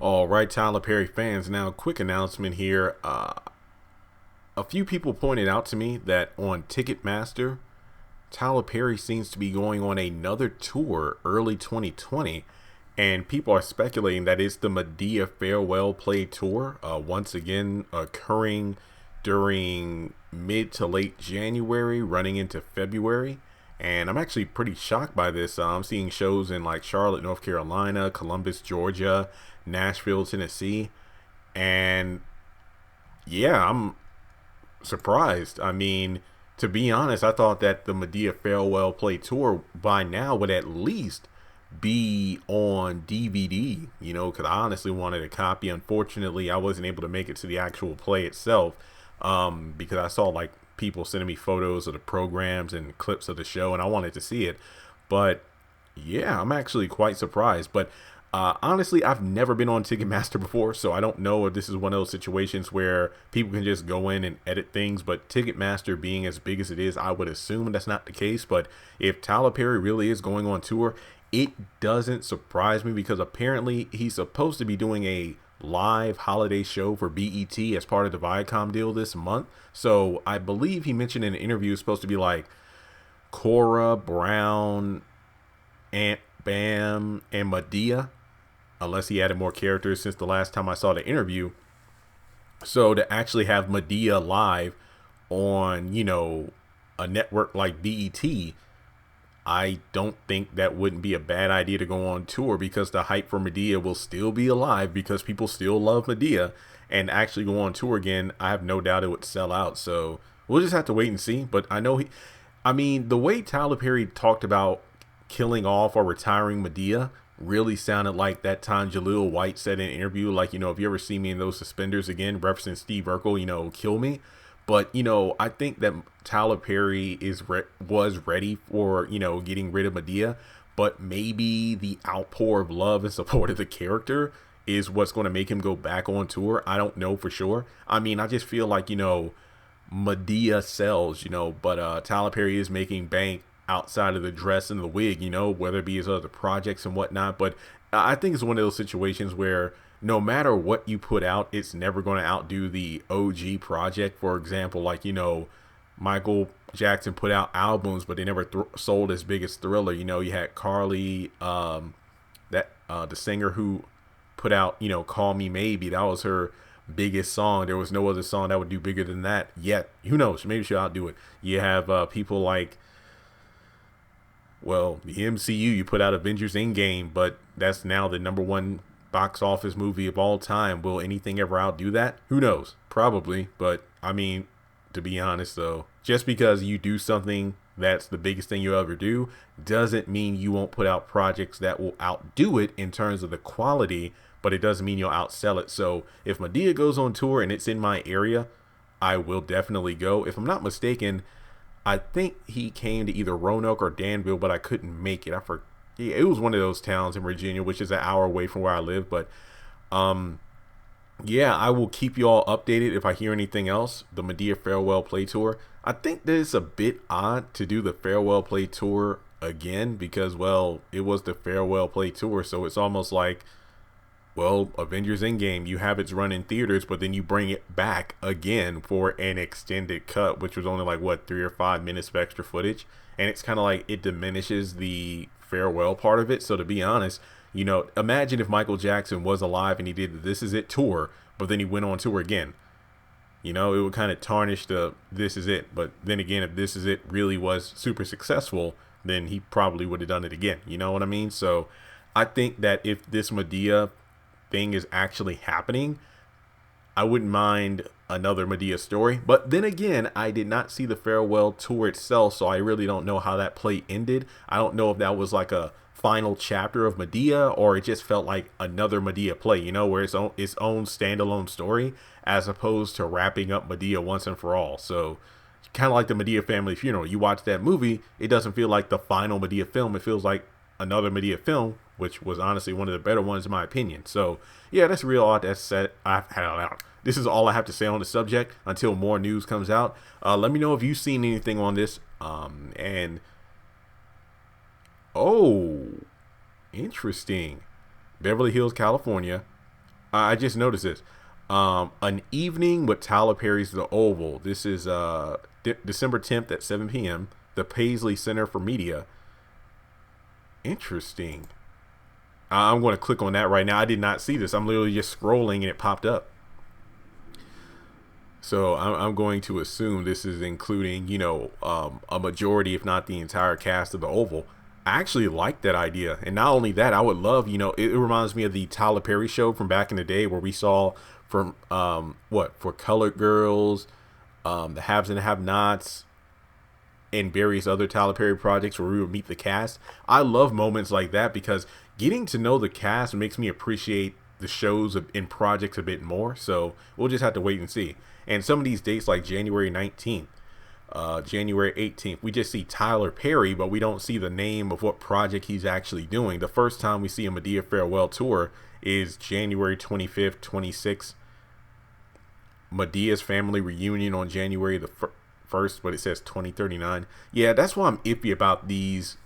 All right, Tyler Perry fans. Now, quick announcement here. A few people pointed out to me that on Ticketmaster, Tyler Perry seems to be going on another tour early 2020, and people are speculating that it's the Madea Farewell Play Tour, once again occurring during mid to late January, running into February. And I'm actually pretty shocked by this. I'm seeing shows in like Charlotte, North Carolina, Columbus, Georgia, Nashville, Tennessee, and yeah, I'm surprised. I mean, to be honest, I thought that the Madea Farewell Play Tour by now would at least be on DVD, because I honestly wanted a copy. Unfortunately, I wasn't able to make it to the actual play itself, because I saw like people sending me photos of the programs and clips of the show, and I wanted to see it. But yeah, I'm actually quite surprised. But honestly, I've never been on Ticketmaster before, so I don't know if this is one of those situations where people can just go in and edit things. But Ticketmaster being as big as it is, I would assume that's not the case. But if Tyler Perry really is going on tour, it doesn't surprise me, because apparently he's supposed to be doing a live holiday show for BET as part of the Viacom deal this month. So I believe he mentioned in an interview it's supposed to be like Cora, Brown, Aunt Bam, and Madea, unless he added more characters since the last time I saw the interview. So to actually have Madea live on, a network like BET, I don't think that wouldn't be a bad idea to go on tour, because the hype for Madea will still be alive because people still love Madea, and actually go on tour again, I have no doubt it would sell out. So we'll just have to wait and see. But I mean, the way Tyler Perry talked about killing off or retiring Madea really sounded like that time Jaleel White said in an interview, like, if you ever see me in those suspenders again, referencing Steve Urkel, kill me. But, I think that Tyler Perry was ready for, getting rid of Madea, but maybe the outpour of love and support of the character is what's going to make him go back on tour. I don't know for sure. I mean, I just feel like, Madea sells, but Tyler Perry is making bank outside of the dress and the wig, whether it be his other projects and whatnot. But I think it's one of those situations where no matter what you put out, it's never going to outdo the OG project. For example, like, Michael Jackson put out albums, but they never sold as big as Thriller. You had Carly, the singer who put out, Call Me Maybe. That was her biggest song. There was no other song that would do bigger than that yet. Who knows? Maybe she'll outdo it. You have people like, well, the MCU, you put out Avengers Endgame, but that's now the number one box office movie of all time. Will anything ever outdo that? Who knows? Probably. But I mean, to be honest though, just because you do something that's the biggest thing you'll ever do doesn't mean you won't put out projects that will outdo it in terms of the quality, but it doesn't mean you'll outsell it. So if Madea goes on tour and it's in my area, I will definitely go. If I'm not mistaken, I think he came to either Roanoke or Danville, but I couldn't make it. Yeah, it was one of those towns in Virginia, which is an hour away from where I live. But yeah, I will keep you all updated if I hear anything else. The Madea Farewell Play Tour. I think that it's a bit odd to do the Farewell Play Tour again, because, well, it was the Farewell Play Tour. So it's almost like, well, Avengers Endgame, you have its run in theaters, but then you bring it back again for an extended cut, which was only like, what, 3 or 5 minutes of extra footage. And it's kind of like it diminishes the farewell part of it. So to be honest, imagine if Michael Jackson was alive and he did the This Is It tour, but then he went on tour again. It would kind of tarnish the This Is It. But then again, if This Is It really was super successful, then he probably would have done it again. You know what I mean? So I think that if this Madea thing is actually happening, I wouldn't mind another Madea story. But then again, I did not see the farewell tour itself, so I really don't know how that play ended. I don't know if that was like a final chapter of Madea, or it just felt like another Madea play, where it's own standalone story, as opposed to wrapping up Madea once and for all. So kind of like the Madea family funeral. You watch that movie, it doesn't feel like the final Madea film. It feels like another Madea film, which was honestly one of the better ones in my opinion. So yeah, that's real odd. That's said. This is all I have to say on the subject until more news comes out. Let me know if you've seen anything on this. And oh, interesting. Beverly Hills, California. I just noticed this. An evening with Tyler Perry's The Oval. This is December 10th at 7 p.m. The Paisley Center for Media. Interesting. I'm going to click on that right now. I did not see this. I'm literally just scrolling and it popped up. So I'm going to assume this is including, a majority, if not the entire cast of The Oval. I actually like that idea. And not only that, I would love, it reminds me of the Tyler Perry show from back in the day where we saw from, for Colored Girls, the Haves and Have-Nots, and various other Tyler Perry projects where we would meet the cast. I love moments like that because getting to know the cast makes me appreciate the shows and projects a bit more. So we'll just have to wait and see. And some of these dates like January 19th, January 18th, we just see Tyler Perry, but we don't see the name of what project he's actually doing. The first time we see a Madea farewell tour is January 25th, 26th. Madea's family reunion on January the 1st, but it says 2039. Yeah, that's why I'm iffy about this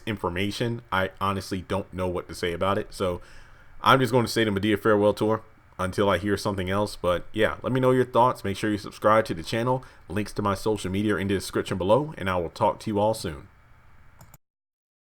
information. I honestly don't know what to say about it. So I'm just going to say the Madea farewell tour until I hear something else. But yeah, let me know your thoughts. Make sure you subscribe to the channel. Links to my social media are in the description below, and I will talk to you all soon.